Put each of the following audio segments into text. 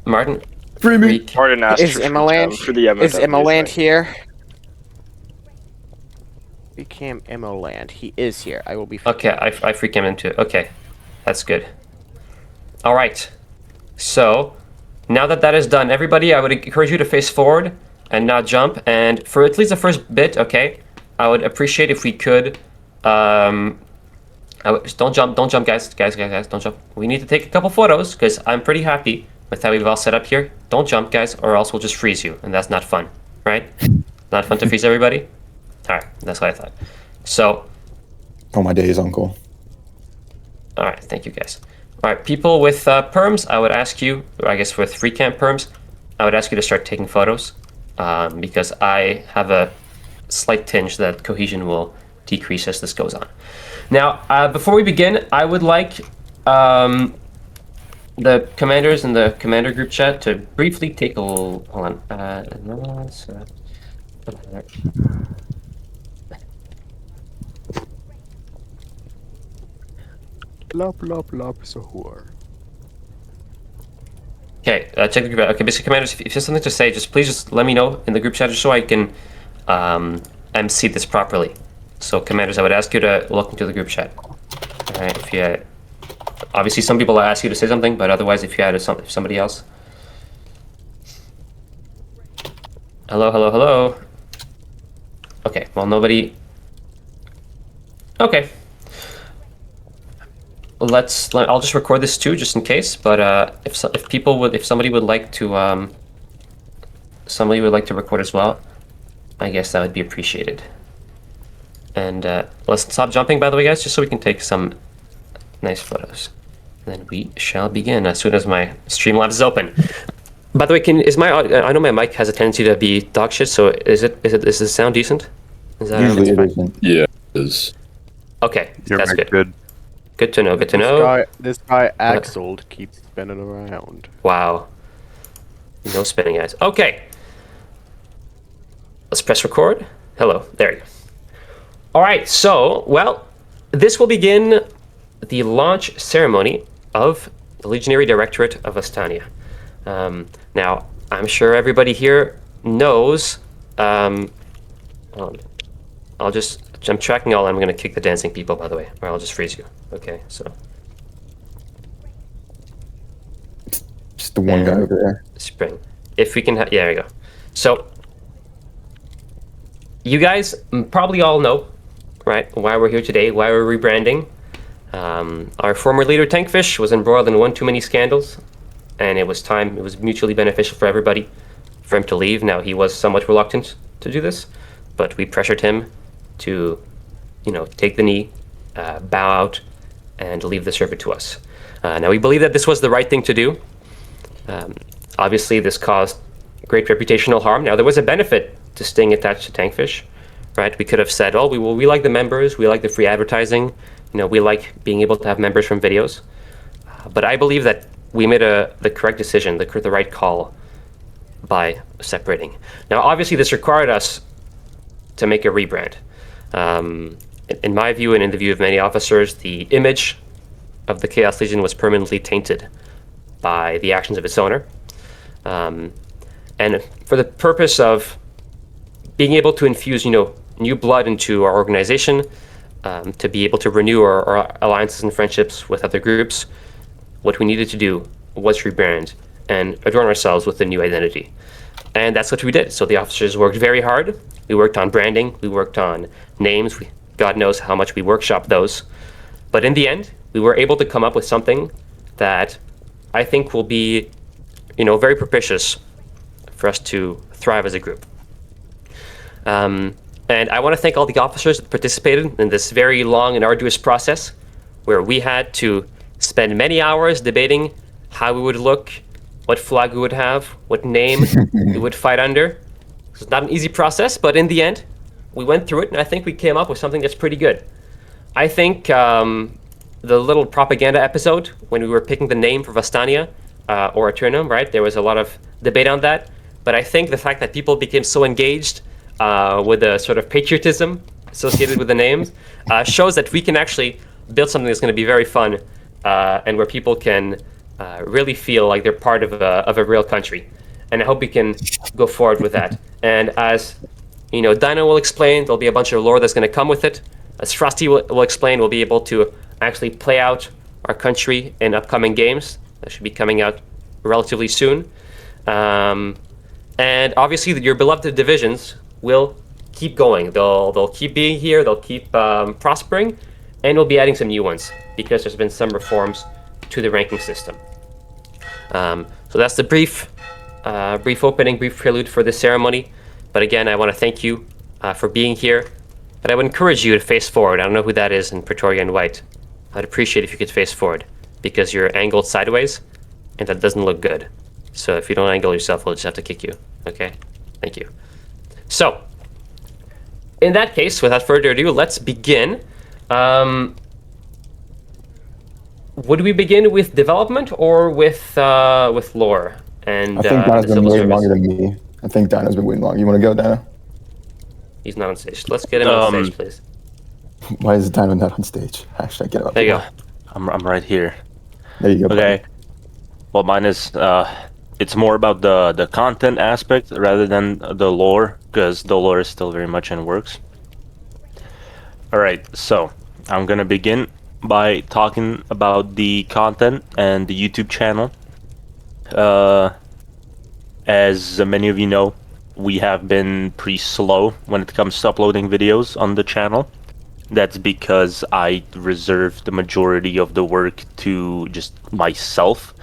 Martin. Free me. Martin asked Is for Emmaland for the MOW. Is Emmaland here? We cam Emmaland. He is here. I will be. Okay, I freak him into it. Okay, that's good. All right. So, now that that is done, everybody, I would encourage you to face forward and not jump. And for at least the first bit, okay, I would appreciate if we could. Don't jump, guys, don't jump. We need to take a couple photos because I'm pretty happy with how we've all set up here. Don't jump, guys, or else we'll just freeze you, and that's not fun, right? Not fun to freeze everybody. All right, that's what I thought. So. Oh my days, Uncle. All right, thank you, guys. All right, people with perms, I would ask you, or I guess with free camp perms, I would ask you to start taking photos because I have a slight tinge that cohesion will decrease as this goes on. Now, before we begin, I would like the commanders in the commander group chat to briefly take a little, hold on. Larp, sahur. Okay, check the group. Okay, basically, commanders, if you have something to say, please just let me know in the group chat just so I can MC this properly. So, commanders, I would ask you to look into the group chat. All right, if you obviously some people ask you to say something, but otherwise, if you had somebody else. Hello. Okay, well, nobody. Okay. I'll just record this too, just in case. But if somebody would like to record as well, I guess that would be appreciated. And let's stop jumping, by the way, guys, just so we can take some nice photos. And then we shall begin as soon as my Streamlabs is open. By the way, I know my mic has a tendency to be dog shit. So is the sound decent? Usually it isn't. Yeah, it is. Okay, that's good. Good. Good to know. This guy Axel keeps spinning around. Wow. No spinning, guys. Okay. Let's press record. Hello. There you go. All right. So, well, this will begin the launch ceremony of the Legionary Directorate of Vostannia. Now, I'm sure everybody here knows. I'm tracking all. I'm going to kick the dancing people, by the way, or I'll just freeze you. Okay, so. Just the one guy over there. Spring. If we can, yeah, there we go. So, you guys probably all know, right, why we're here today, why we're rebranding. Our former leader, Tankfish, was embroiled in one too many scandals, and it was mutually beneficial for everybody for him to leave. Now, he was somewhat reluctant to do this, but we pressured him to, take the knee, bow out, and leave the server to us. Now, we believe that this was the right thing to do. Obviously, this caused great reputational harm. Now, there was a benefit to staying attached to Tankfish, right? We could have said, oh, we like the members, we like the free advertising, we like being able to have members from videos. But I believe that we made the correct decision, the right call by separating. Now, obviously, this required us to make a rebrand. In my view, and in the view of many officers, the image of the Chaos Legion was permanently tainted by the actions of its owner. And for the purpose of being able to infuse, new blood into our organization, to be able to renew our alliances and friendships with other groups, what we needed to do was rebrand and adorn ourselves with a new identity. And that's what we did. So the officers worked very hard. We worked on branding. We worked on names. God knows how much we workshopped those. But in the end, we were able to come up with something that I think will be, very propitious for us to thrive as a group. And I want to thank all the officers that participated in this very long and arduous process, where we had to spend many hours debating how we would look, what flag we would have, what name we would fight under. It's not an easy process, but in the end, we went through it, and I think we came up with something that's pretty good. I think the little propaganda episode, when we were picking the name for Vostannia or Eternum, right, there was a lot of debate on that. But I think the fact that people became so engaged with the sort of patriotism associated with the names shows that we can actually build something that's going to be very fun and where people can really feel like they're part of a real country. And I hope we can go forward with that. And as Dino will explain, there'll be a bunch of lore that's going to come with it. As Frosty will explain, we'll be able to actually play out our country in upcoming games that should be coming out relatively soon. And obviously, your beloved divisions will keep going. They'll keep being here. They'll keep prospering, and we'll be adding some new ones because there's been some reforms to the ranking system. So that's the brief opening, brief prelude for this ceremony. But again, I want to thank you for being here. But I would encourage you to face forward. I don't know who that is in Pretoria and white. I'd appreciate if you could face forward because you're angled sideways, and that doesn't look good. So if you don't angle yourself, we'll just have to kick you. Okay? Thank you. So, in that case, without further ado, let's begin. Would we begin with development or with lore? And I think Dino's been civil waiting service? longer than me. I think Dino's been waiting long. You want to go, Dino? He's not on stage. Let's get him on stage, please. Why is Dino not on stage? Hashtag get up. There you go. I'm right here. There you go. Okay. Well, mine is it's more about the content aspect rather than the lore, because the lore is still very much in works. All right, so I'm gonna begin by talking about the content and the YouTube channel. As many of you know, we have been pretty slow when it comes to uploading videos on the channel. That's because I reserve the majority of the work to just myself.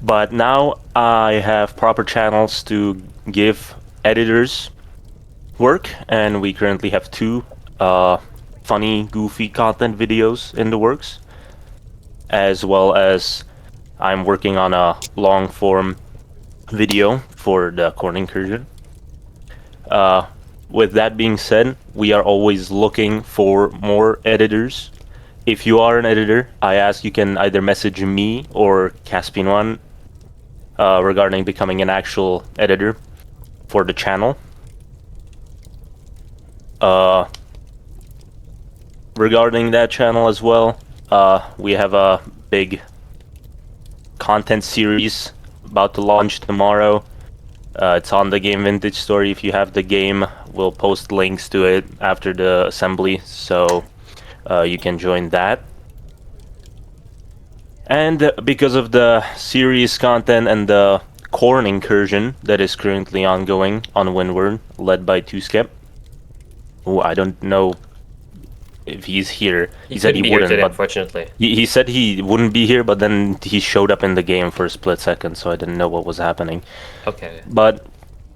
But now I have proper channels to give editors work, and we currently have 2 funny, goofy content videos in the works, as well as I'm working on a long-form video for the corn incursion. With that being said, we are always looking for more editors. If you are an editor, I ask you can either message me or Caspian One regarding becoming an actual editor for the channel. Regarding that channel as well, we have a big content series about to launch tomorrow. It's on the Game Vintage story. If you have the game, we'll post links to it after the assembly, so you can join that. And because of the series content and the corn incursion that is currently ongoing on Windward, led by Tuskep, who I don't know if he's here. He said he wouldn't, today, unfortunately. He said he wouldn't be here, but then he showed up in the game for a split second, so I didn't know what was happening. Okay. But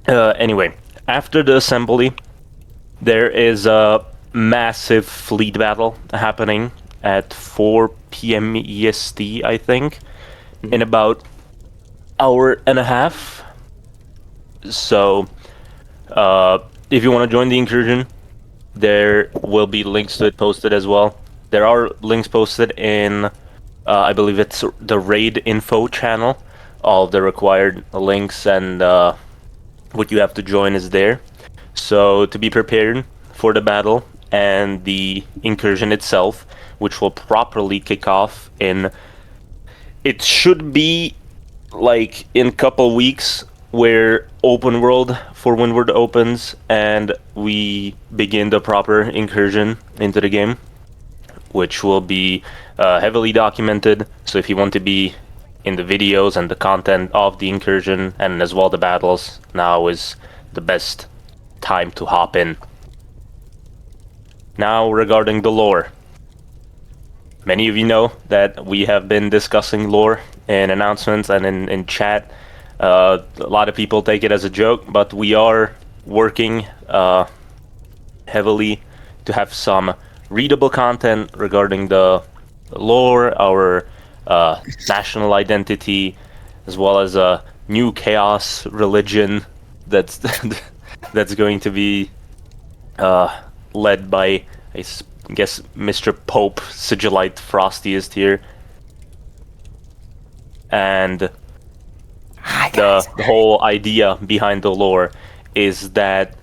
anyway, after the assembly, there is a massive fleet battle happening at 4 p.m. EST, I think, in about hour and a half. So, if you want to join the incursion, there will be links to it posted as well. There are links posted in, I believe it's the raid info channel. All the required links and what you have to join is there. So to be prepared for the battle and the incursion itself, which will properly kick off in, it should be like in a couple weeks, where open world for Windward opens and we begin the proper incursion into the game, which will be heavily documented. So if you want to be in the videos and the content of the incursion and as well the battles, now is the best time to hop in. Now regarding the lore. Many of you know that we have been discussing lore in announcements and in chat. A lot of people take it as a joke, but we are working heavily to have some readable content regarding the lore, our national identity, as well as a new chaos religion that's that's going to be led by, I guess, Mr. Pope Sigillite Frostiest here. And the whole idea behind the lore is that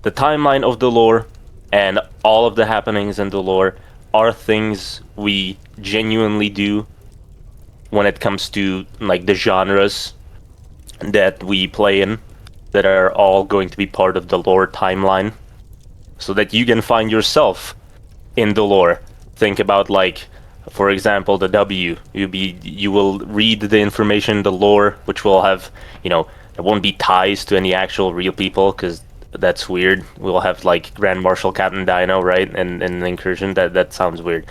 the timeline of the lore and all of the happenings in the lore are things we genuinely do when it comes to like the genres that we play in, that are all going to be part of the lore timeline, so that you can find yourself in the lore. Think about, like, for example, the W. You will read the information, the lore, which will have, there won't be ties to any actual real people, because that's weird. We'll have like Grand Marshal Captain Dino, right, and an incursion. That sounds weird.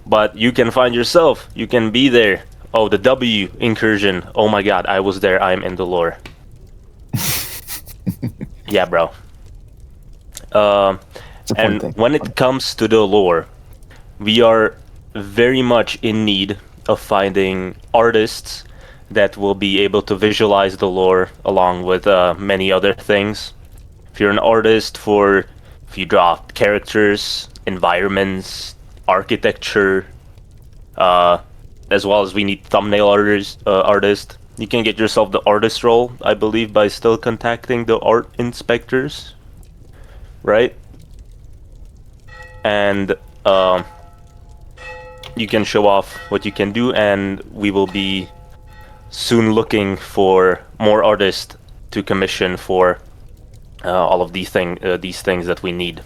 But you can find yourself. You can be there. Oh, the W incursion. Oh my God, I was there. I'm in the lore. Yeah, bro. And thing. when it comes to the lore, we are very much in need of finding artists that will be able to visualize the lore along with many other things. If you're an artist if you draw characters, environments, architecture, as well as we need thumbnail artist. You can get yourself the artist role, I believe, by still contacting the art inspectors, right? And you can show off what you can do, and we will be soon looking for more artists to commission for all of these things that we need.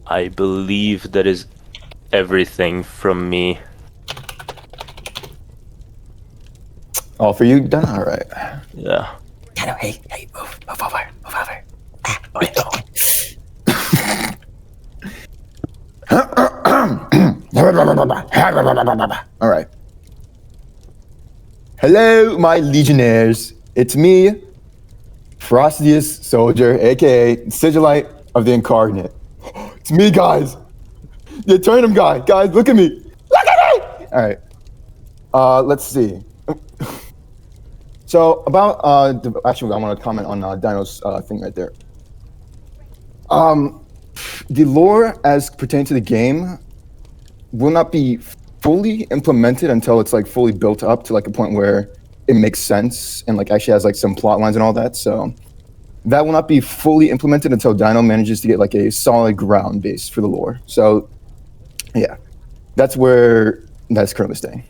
I believe that is everything from me. All for you, done. All right. Yeah. Hey, move over. What are you doing? All right. Hello, my legionnaires. It's me, Frostiest Soldier, aka Sigilite of the Incarnate. It's me, guys. The Eternum guy. Guys, look at me. Look at me! All right. Let's see. So about actually, I want to comment on Dino's thing right there. The lore as pertaining to the game will not be fully implemented until it's like fully built up to like a point where it makes sense and like actually has like some plot lines and all that. So that will not be fully implemented until Dino manages to get like a solid ground base for the lore. So yeah, that's where that's currently staying.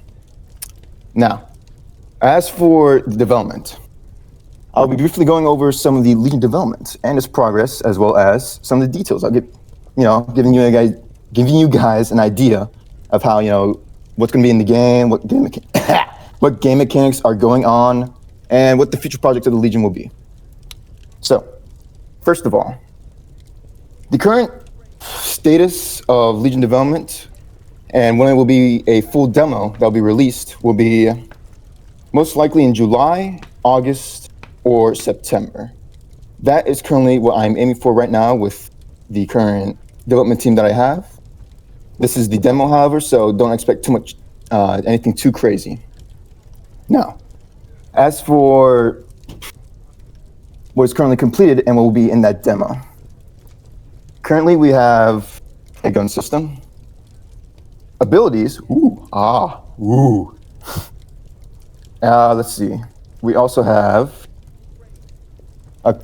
Now, as for the development, I'll be briefly going over some of the Legion development and its progress, as well as some of the details. I'll get, giving you guys an idea of how, what's going to be in the game, what game mechanics are going on, and what the future project of the Legion will be. So, first of all, the current status of Legion development and when it will be a full demo that will be released will be most likely in July, August, or September. That is currently what I'm aiming for right now with the current development team that I have. This is the demo, however, so don't expect too much, anything too crazy. Now, as for what is currently completed and what will be in that demo. Currently, we have a gun system, abilities. Let's see. We also have a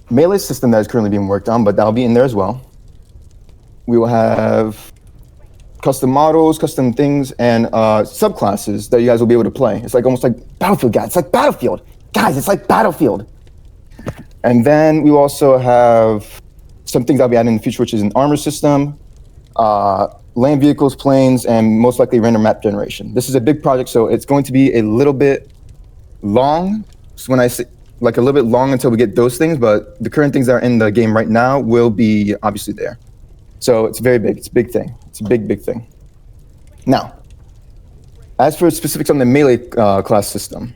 melee system that is currently being worked on, but that'll be in there as well. We will have custom models, custom things, and subclasses that you guys will be able to play. It's like almost like Battlefield, guys. It's like Battlefield. Guys, it's like Battlefield. And then we will also have some things that'll be added in the future, which is an armor system, land vehicles, planes, and most likely random map generation. This is a big project, so it's going to be a little bit long. So when I say like a little bit long until we get those things, but the current things that are in the game right now will be obviously there. So it's very big. It's a big thing. It's a big thing. Now, as for specifics on the melee class system,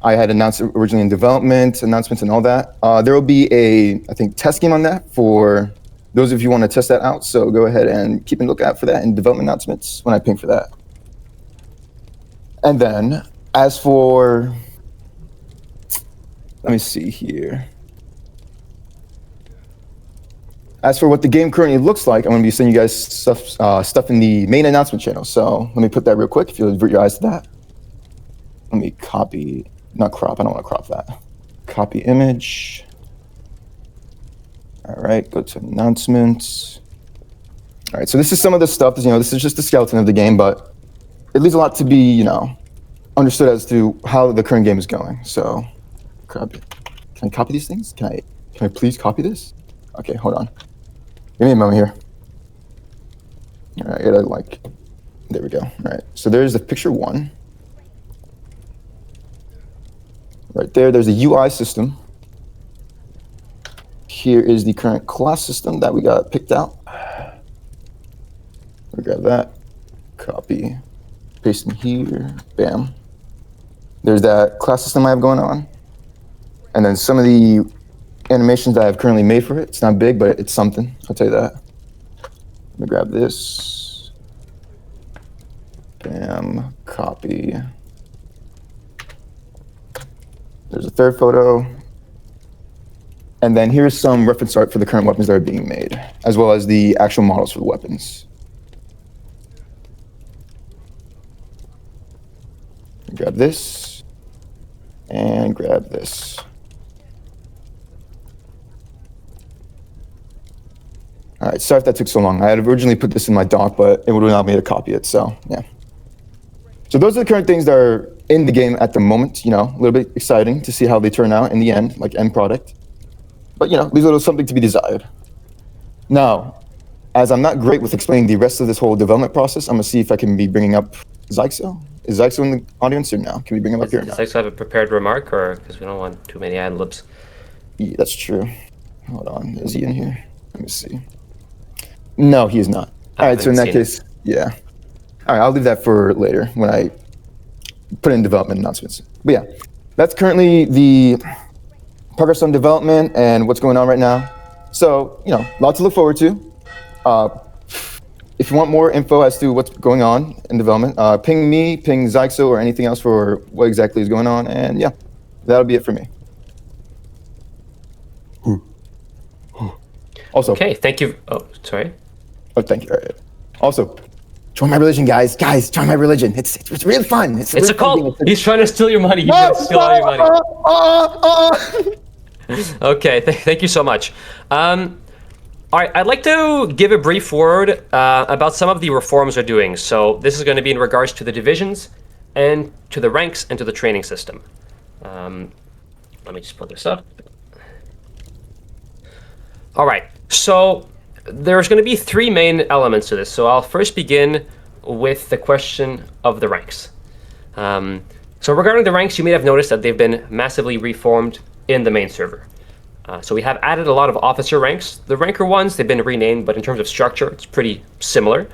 I had announced originally in development, announcements and all that. There will be I think, test game on that for those of you who want to test that out. So go ahead and keep a lookout for that in development announcements when I ping for that. And then, as for, let me see here. As for what the game currently looks like, I'm going to be sending you guys stuff in the main announcement channel. So let me put that real quick if you'll avert your eyes to that. Let me copy, not crop, I don't want to crop that. Copy image. All right, go to announcements. All right, so this is some of the stuff, this is just the skeleton of the game, but it leaves a lot to be, understood as to how the current game is going. So, can I copy these things? Can I please copy this? Okay, hold on. Give me a moment here. All right, there we go. All right, so there's the picture 1. Right there's the UI system. Here is the current class system that we got picked out. We grab that, copy, paste in here, bam. There's that class system I have going on. And then some of the animations that I have currently made for it. It's not big, but it's something, I'll tell you that. Let me grab this. Bam, copy. There's a third photo. And then here's some reference art for the current weapons that are being made, as well as the actual models for the weapons. Grab this, and grab this. All right, sorry if that took so long. I had originally put this in my doc, but it would allow me to copy it, so yeah. So those are the current things that are in the game at the moment, a little bit exciting to see how they turn out in the end, like end product. But, leaves a little something to be desired. Now, as I'm not great with explaining the rest of this whole development process, I'm going to see if I can be bringing up Zyxo. Is Zyxo in the audience or no? Can we bring him up here? Does Zyxo have a prepared remark, or because we don't want too many ad-libs? Yeah, that's true. Hold on. Is he in here? Let me see. No, he is not. All right, so in that case, yeah. All right, I'll leave that for later when I put in development announcements. But yeah, that's currently the progress on development and what's going on right now. So, lots to look forward to. If you want more info as to what's going on in development, ping me, ping Zyxo, or anything else for what exactly is going on. And yeah, that'll be it for me. Also, okay, thank you. Oh, sorry. Oh, thank you. All right. Also, join my religion, guys. Guys, join my religion. It's really fun. It's a cult. He's trying to steal your money. He's trying to steal all your money. Okay, thank you so much. All right, I'd like to give a brief word about some of the reforms we're doing. So this is going to be in regards to the divisions and to the ranks and to the training system. Let me just pull this up. All right, so there's going to be 3 main elements to this. So I'll first begin with the question of the ranks. So regarding the ranks, you may have noticed that they've been massively reformed in the main server. So we have added a lot of officer ranks. The ranker ones, they've been renamed, but in terms of structure, it's pretty similar.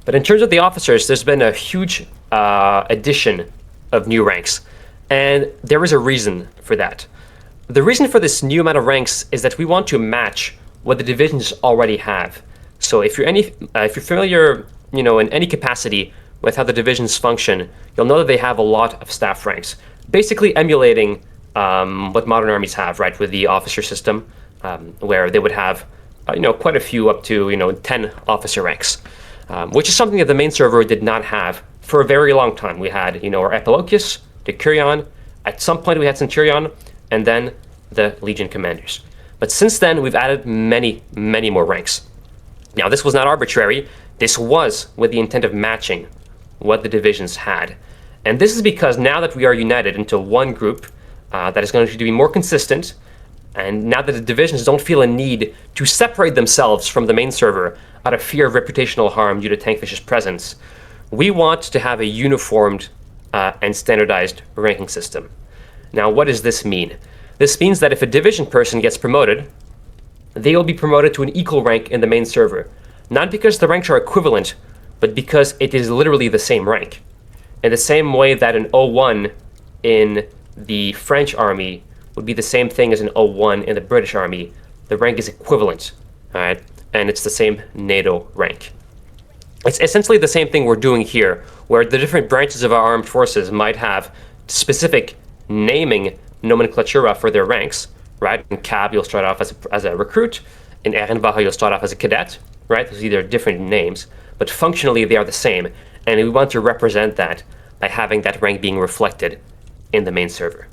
But in terms of the officers, there's been a huge addition of new ranks. And there is a reason for that. The reason for this new amount of ranks is that we want to match what the divisions already have. So if you're familiar, in any capacity with how the divisions function, you'll know that they have a lot of staff ranks, basically emulating what modern armies have, right, with the officer system, where they would have, quite a few, up to 10 officer ranks, which is something that the main server did not have for a very long time. We had, our Epilochius, Decurion, at some point we had Centurion, and then the Legion commanders. But since then, we've added many, many more ranks. Now, this was not arbitrary. This was with the intent of matching what the divisions had. And this is because now that we are united into one group that is going to be more consistent, and now that the divisions don't feel a need to separate themselves from the main server out of fear of reputational harm due to Tankfish's presence, we want to have a uniformed and standardized ranking system. Now, what does this mean? This means that if a division person gets promoted, they will be promoted to an equal rank in the main server. Not because the ranks are equivalent, but because it is literally the same rank. In the same way that an 01 in the French army would be the same thing as an 01 in the British army, the rank is equivalent, all right? And it's the same NATO rank. It's essentially the same thing we're doing here, where the different branches of our armed forces might have specific naming nomenclatura for their ranks, right? In CAB, you'll start off as a recruit. In Ehrenwache, you'll start off as a cadet, right? Those are either different names, but functionally they are the same. And we want to represent that by having that rank being reflected in the main server.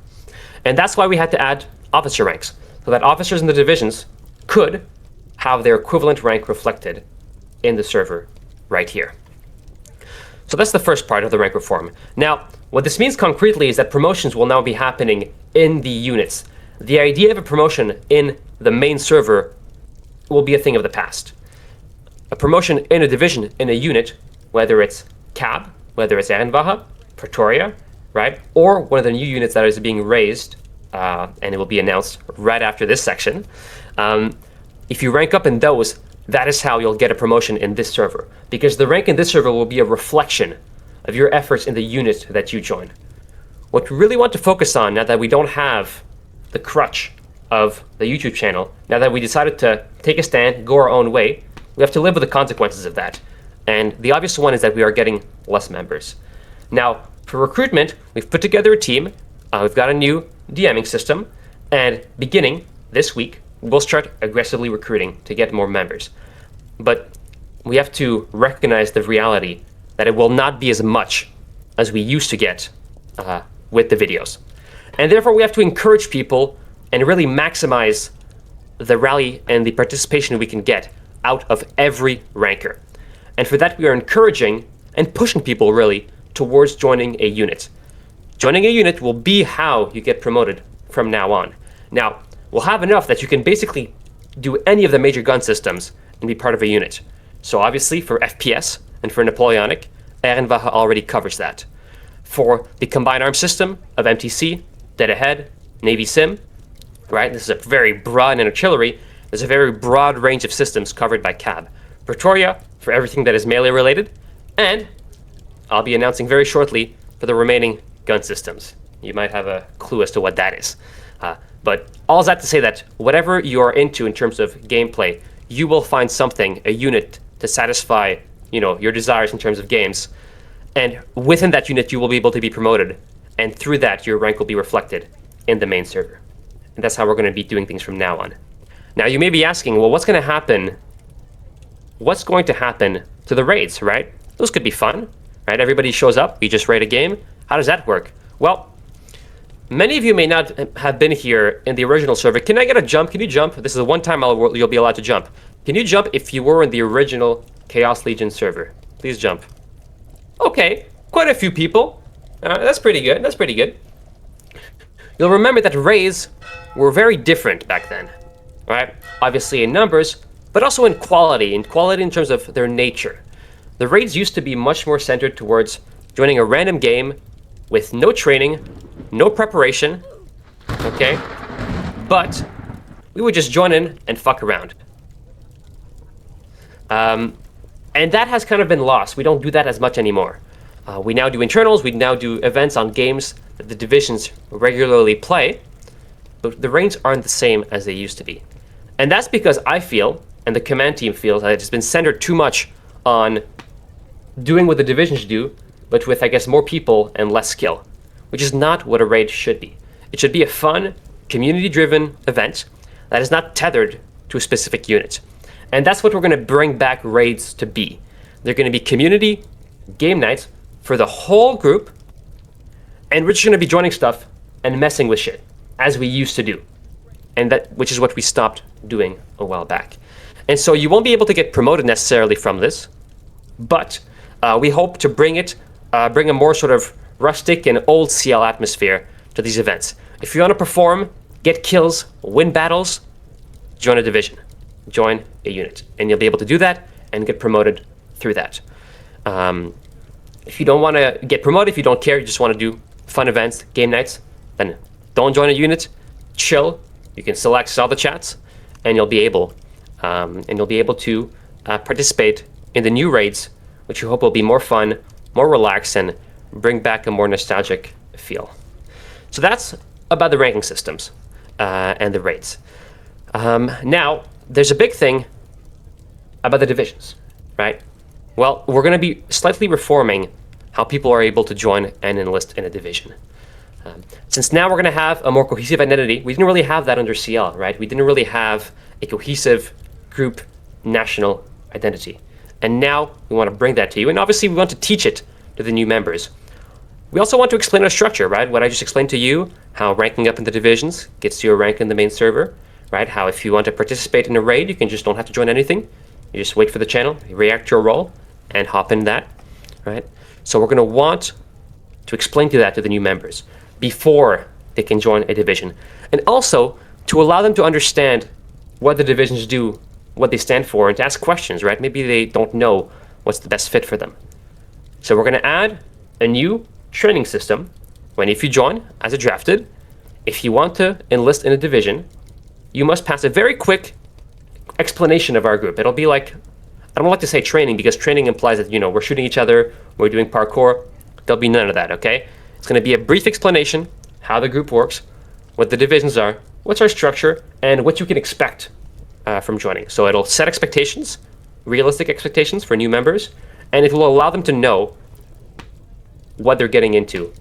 And that's why we had to add officer ranks, so that officers in the divisions could have their equivalent rank reflected in the server right here. So that's the first part of the rank reform. Now, what this means concretely is that promotions will now be happening in the units. The idea of a promotion in the main server will be a thing of the past. A promotion in a division, in a unit, whether it's Cab, whether it's Ehrenwache, Pretoria, right, or one of the new units that is being raised, and it will be announced right after this section. If you rank up in those, that is how you'll get a promotion in this server, because the rank in this server will be a reflection of your efforts in the unit that you join. What we really want to focus on, now that we don't have the crutch of the YouTube channel, now that we decided to take a stand, go our own way, we have to live with the consequences of that. And the obvious one is that we are getting less members. Now, for recruitment, we've put together a team. We've got a new DMing system, and beginning this week, we'll start aggressively recruiting to get more members. But we have to recognize the reality that it will not be as much as we used to get with the videos. And therefore, we have to encourage people and really maximize the rally and the participation we can get out of every ranker. And for that, we are encouraging and pushing people really towards joining a unit. Joining a unit will be how you get promoted from now on. Now, we'll have enough that you can basically do any of the major gun systems and be part of a unit. So obviously for FPS and for Napoleonic, Ehrenwache already covers that. For the combined arms system of MTC, Dead Ahead, Navy Sim, right? This is a very broad, and artillery, there's a very broad range of systems covered by Cab. Pretoria for everything that is melee related, and I'll be announcing very shortly for the remaining gun systems. You might have a clue as to what that is. But all that to say that whatever you are into in terms of gameplay, you will find something, a unit to satisfy, your desires in terms of games. And within that unit, you will be able to be promoted. And through that, your rank will be reflected in the main server. And that's how we're going to be doing things from now on. Now, you may be asking, well, what's going to happen? What's going to happen to the raids, right? Those could be fun, right? Everybody shows up, we just raid a game. How does that work? Well, many of you may not have been here in the original server. Can I get a jump? Can you jump? This is the one time you'll be allowed to jump. Can you jump if you were in the original Chaos Legion server? Please jump. Okay, quite a few people. That's pretty good. That's pretty good. You'll remember that raids were very different back then, right? Obviously in numbers, but also in quality in terms of their nature. The raids used to be much more centered towards joining a random game with no training, no preparation, okay? But we would just join in and fuck around. And that has kind of been lost. We don't do that as much anymore. We now do internals, we now do events on games that the divisions regularly play, but the ranks aren't the same as they used to be. And that's because I feel, and the command team feels, that it's been centered too much on doing what the divisions do, but with, I guess, more people and less skill, which is not what a raid should be. It should be a fun, community-driven event that is not tethered to a specific unit. And that's what we're going to bring back raids to be. They're going to be community game nights for the whole group, and we're just going to be joining stuff and messing with shit, as we used to do. And which is what we stopped doing a while back. And so you won't be able to get promoted necessarily from this, but we hope to bring a more sort of rustic and old CL atmosphere to these events. If you want to perform, get kills, win battles, join a division, join a unit, and you'll be able to do that and get promoted through that. If you don't want to get promoted, if you don't care, you just want to do fun events, game nights, then don't join a unit, chill. You can still access all the chats, and you'll be able to participate in the new raids, which you hope will be more fun, more relaxed, and bring back a more nostalgic feel. So that's about the ranking systems and the raids. Now, there's a big thing about the divisions, right? Well, we're going to be slightly reforming how people are able to join and enlist in a division. Since now we're going to have a more cohesive identity, we didn't really have that under CL, right? We didn't really have a cohesive group national identity. And now we want to bring that to you. And obviously we want to teach it to the new members. We also want to explain our structure, right? What I just explained to you, how ranking up in the divisions gets you a rank in the main server, right? How if you want to participate in a raid, you don't have to join anything. You just wait for the channel, you react to your role, and hop in that, right? So we're going to want to explain that to the new members before they can join a division. And also to allow them to understand what the divisions do, what they stand for, and to ask questions, right? Maybe they don't know what's the best fit for them. So we're going to add a new training system when if you join as a drafted, if you want to enlist in a division, you must pass a very quick explanation of our group. It'll be like, I don't like to say training because training implies that, we're shooting each other, we're doing parkour. There'll be none of that, okay? It's going to be a brief explanation, how the group works, what the divisions are, what's our structure, and what you can expect from joining. So it'll set expectations, realistic expectations for new members, and it will allow them to know what they're getting into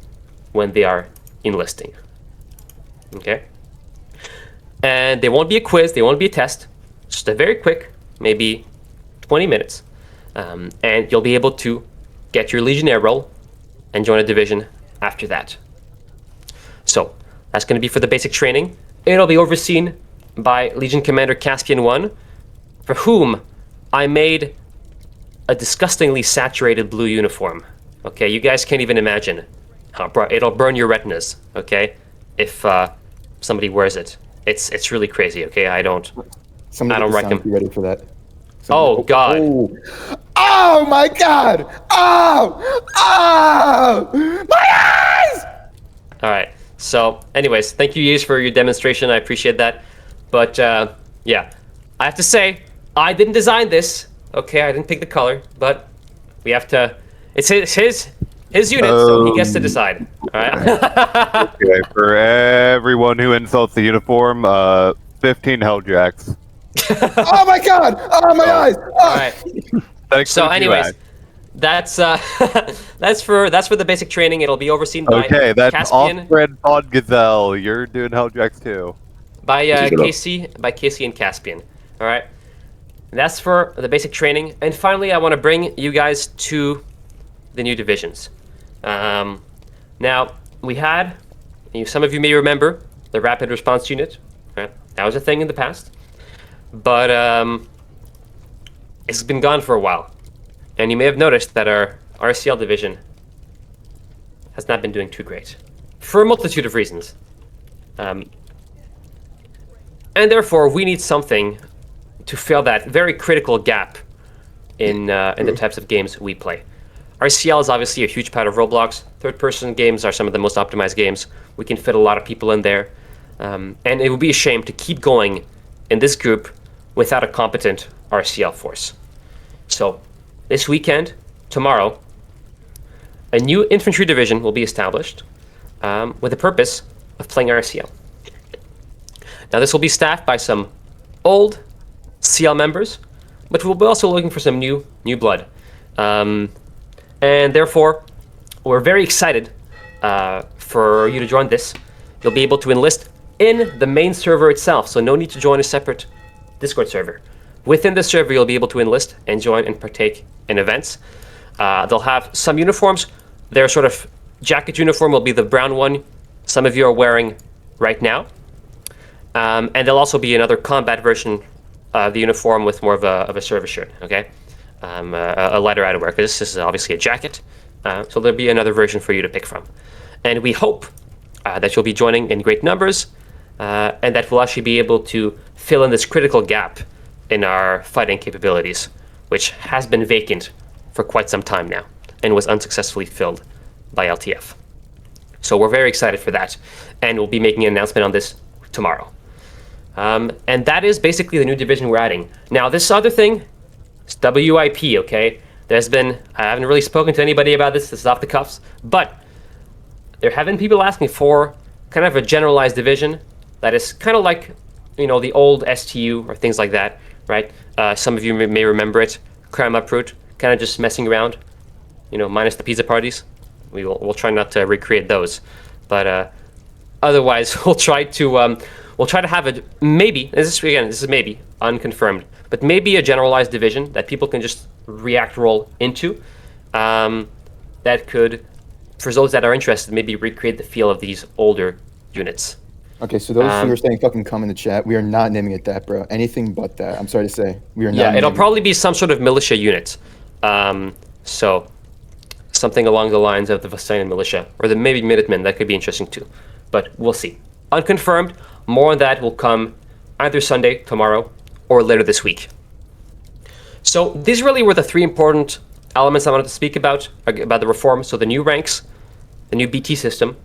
when they are enlisting. Okay? And there won't be a quiz, there won't be a test, just a very quick, maybe 20 minutes, and you'll be able to get your Legionnaire role and join a division after that. So that's going to be for the basic training. It'll be overseen by Legion Commander Caspian 1, for whom I made a disgustingly saturated blue uniform. Okay, you guys can't even imagine how it'll burn your retinas. Okay, if somebody wears it, it's really crazy. Okay, I don't recommend. Be ready for that. Oh God! Oh my God! Oh! My eyes! All right. So, anyways, thank you, Yves, for your demonstration. I appreciate that. But yeah, I have to say, I didn't design this. Okay, I didn't pick the color, but we have to. It's his unit, so he gets to decide. All right. Okay, for everyone who insults the uniform, 15 Helljacks. Oh my God! Oh my eyes! Oh. All right. So, anyways, that's that's for the basic training. It'll be overseen by that's Caspian. Off-Red Pod Gazelle. You're doing Helljacks too. By Casey and Caspian. All right. That's for the basic training. And finally, I want to bring you guys to the new divisions. Now, we had, some of you may remember, the Rapid Response Unit. Right? That was a thing in the past. But it's been gone for a while. And you may have noticed that our RCL division has not been doing too great. For a multitude of reasons. And therefore, we need something to fill that very critical gap in the types of games we play. RCL is obviously a huge part of Roblox. Third-person games are some of the most optimized games. We can fit a lot of people in there. And it would be a shame to keep going in this group without a competent RCL force. So, this weekend, tomorrow, a new infantry division will be established with the purpose of playing RCL. Now, this will be staffed by some old CL members, but we'll be also looking for some new blood. And therefore, we're very excited for you to join this. You'll be able to enlist in the main server itself, so no need to join a separate Discord server. Within the server, you'll be able to enlist and join and partake in events. They'll have some uniforms. Their sort of jacket uniform will be the brown one some of you are wearing right now. And there'll also be another combat version of the uniform with more of a service shirt, okay? A lighter outerwear, because this is obviously a jacket. So there'll be another version for you to pick from. And we hope that you'll be joining in great numbers, and that we'll actually be able to fill in this critical gap in our fighting capabilities, which has been vacant for quite some time now, and was unsuccessfully filled by LTF. So we're very excited for that, and we'll be making an announcement on this tomorrow. And that is basically the new division we're adding. Now, this other thing is WIP, okay? I haven't really spoken to anybody about this is off the cuffs, but there have been people asking for kind of a generalized division that is kind of like, the old STU or things like that, right? Some of you may remember it, Crime Uproot, kind of just messing around, minus the pizza parties. We'll try not to recreate those, but otherwise we'll try to have a maybe. This is maybe unconfirmed, but maybe a generalized division that people can just react roll into. That could, for those that are interested, maybe recreate the feel of these older units. Okay, so those who are saying fucking come in the chat, we are not naming it that, bro. Anything but that. I'm sorry to say. We are not. Yeah, it'll probably be some sort of militia unit. So something along the lines of the Vostannia militia, or the maybe Minutemen. That could be interesting too, but we'll see. Unconfirmed. More on that will come either Sunday, tomorrow, or later this week. So these really were the three important elements I wanted to speak about the reform. So the new ranks, the new BT system,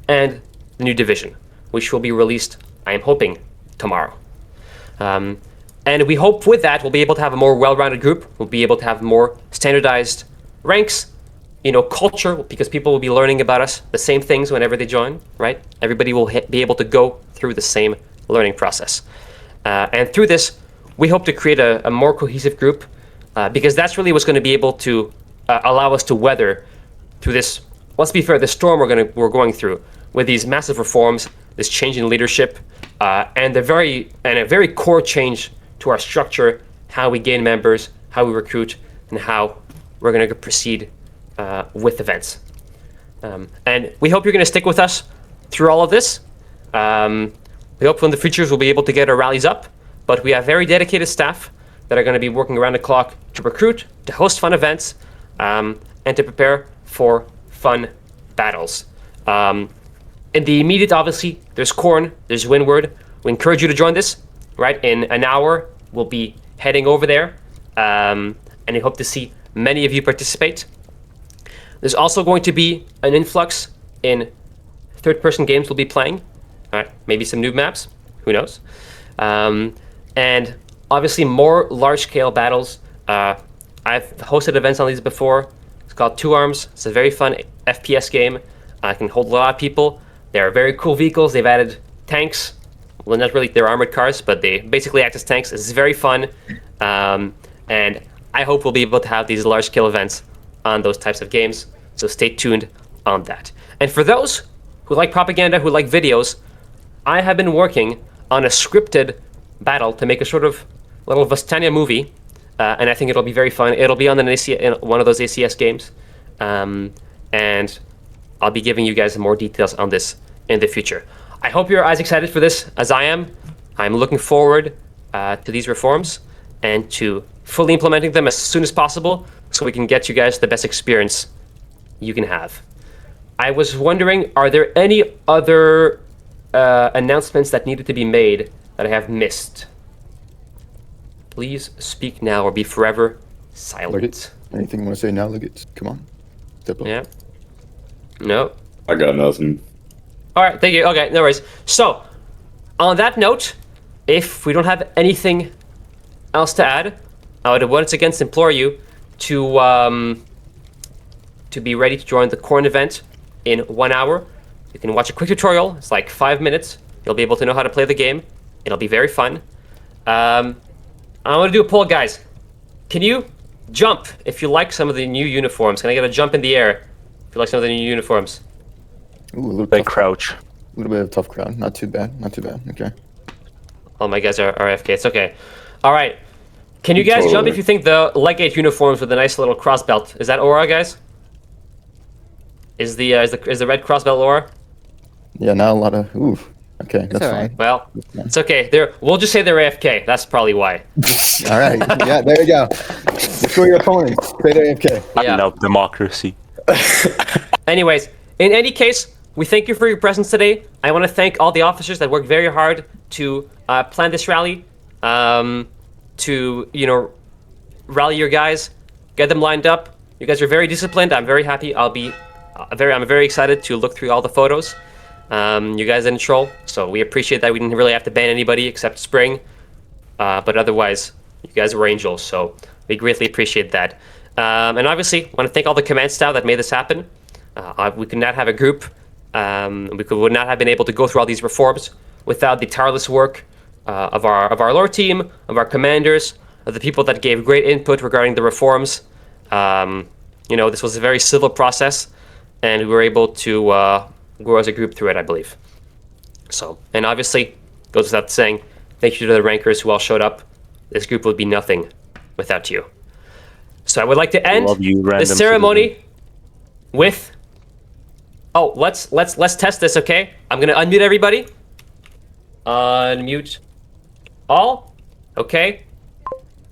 and the new division, which will be released, I am hoping, tomorrow. And we hope with that we'll be able to have a more well-rounded group. We'll be able to have more standardized ranks, culture, because people will be learning about us, the same things whenever they join, right? Everybody will be able to go through the same learning process. And through this, we hope to create a more cohesive group, because that's really what's going to be able to allow us to weather through this, let's be fair, the storm we're going through with these massive reforms, this change in leadership, and a very core change to our structure, how we gain members, how we recruit, and how we're going to proceed with events. And we hope you're going to stick with us through all of this. We hope in the futures we'll be able to get our rallies up, but we have very dedicated staff that are going to be working around the clock to recruit, to host fun events, and to prepare for fun battles. In the immediate, obviously, there's Corn, there's Windward. We encourage you to join this, right? In an hour, we'll be heading over there, and we hope to see many of you participate. There's also going to be an influx in third-person games we'll be playing. All right, maybe some new maps, who knows? And obviously more large-scale battles. I've hosted events on these before. It's called Two Arms. It's a very fun FPS game. It can hold a lot of people. They're very cool vehicles. They've added tanks. Well, not really, they're armored cars, but they basically act as tanks. It's very fun. And I hope we'll be able to have these large-scale events on those types of games. So stay tuned on that. And for those who like propaganda, who like videos, I have been working on a scripted battle to make a sort of little Vostannia movie. And I think it'll be very fun. It'll be on one of those ACS games. And I'll be giving you guys more details on this in the future. I hope you're as excited for this as I am. I'm looking forward to these reforms and to fully implementing them as soon as possible so we can get you guys the best experience you can have. I was wondering, are there any other announcements that needed to be made that I have missed? Please speak now or be forever silent. Liggett, anything you want to say now, Liggett? Come on. Step up. Yeah. No. I got nothing. All right, thank you. Okay, no worries. So, on that note, if we don't have anything else to add, I would once again implore you to be ready to join the Corn event in 1 hour. You can watch a quick tutorial. It's like 5 minutes. You'll be able to know how to play the game. It'll be very fun. I want to do a poll, guys. Can you jump if you like some of the new uniforms? Can I get a jump in the air if you like some of the new uniforms? Ooh, a little They tough, crouch. a little bit of a tough crowd. Not too bad. Not too bad. Okay. Oh, my guys are AFK. It's okay. All right. Can you guys jump Totally. if you think the Legate uniforms with a nice little cross belt? Is that aura, guys? Is the red cross belt aura? Yeah, not a lot of. Ooh. Okay, that's alright. fine. Well, it's okay. We'll just say they're AFK. That's probably why. All right. Yeah, there you go. Destroy your opponents. Say they're AFK. Yeah. I love democracy. Anyways, in any case, we thank you for your presence today. I want to thank all the officers that worked very hard to plan this rally, to rally your guys, get them lined up. You guys are very disciplined. I'm very happy. I'm very excited to look through all the photos. You guys didn't troll, so we appreciate that. We didn't really have to ban anybody except Spring, but otherwise, you guys were angels, so we greatly appreciate that. And obviously, want to thank all the command staff that made this happen. We could not have a group. Would not have been able to go through all these reforms without the tireless work of our lore team, of our commanders, of the people that gave great input regarding the reforms. This was a very civil process, and we were able to grow as a group through it, I believe. So, and obviously, goes without saying, thank you to the rankers who all showed up. This group would be nothing without you. So I would like to end Love you, the random ceremony citizen. with. Oh, let's test this, okay? I'm gonna unmute everybody. Unmute all. Okay.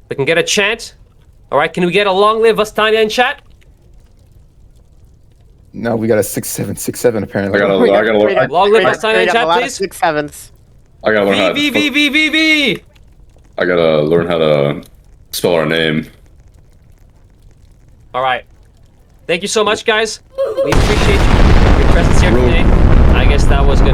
We can get a chant. All right. Can we get a long live Vostannia in chat? No, we got a 6767 apparently. I gotta We learn. got- Long live we got- Vostannia we in got chat, a lot of please. 6-7s. I gotta learn how. V. I gotta learn how to spell our name. All right. Thank you so much, guys. We appreciate your presence here today. I guess that was gonna.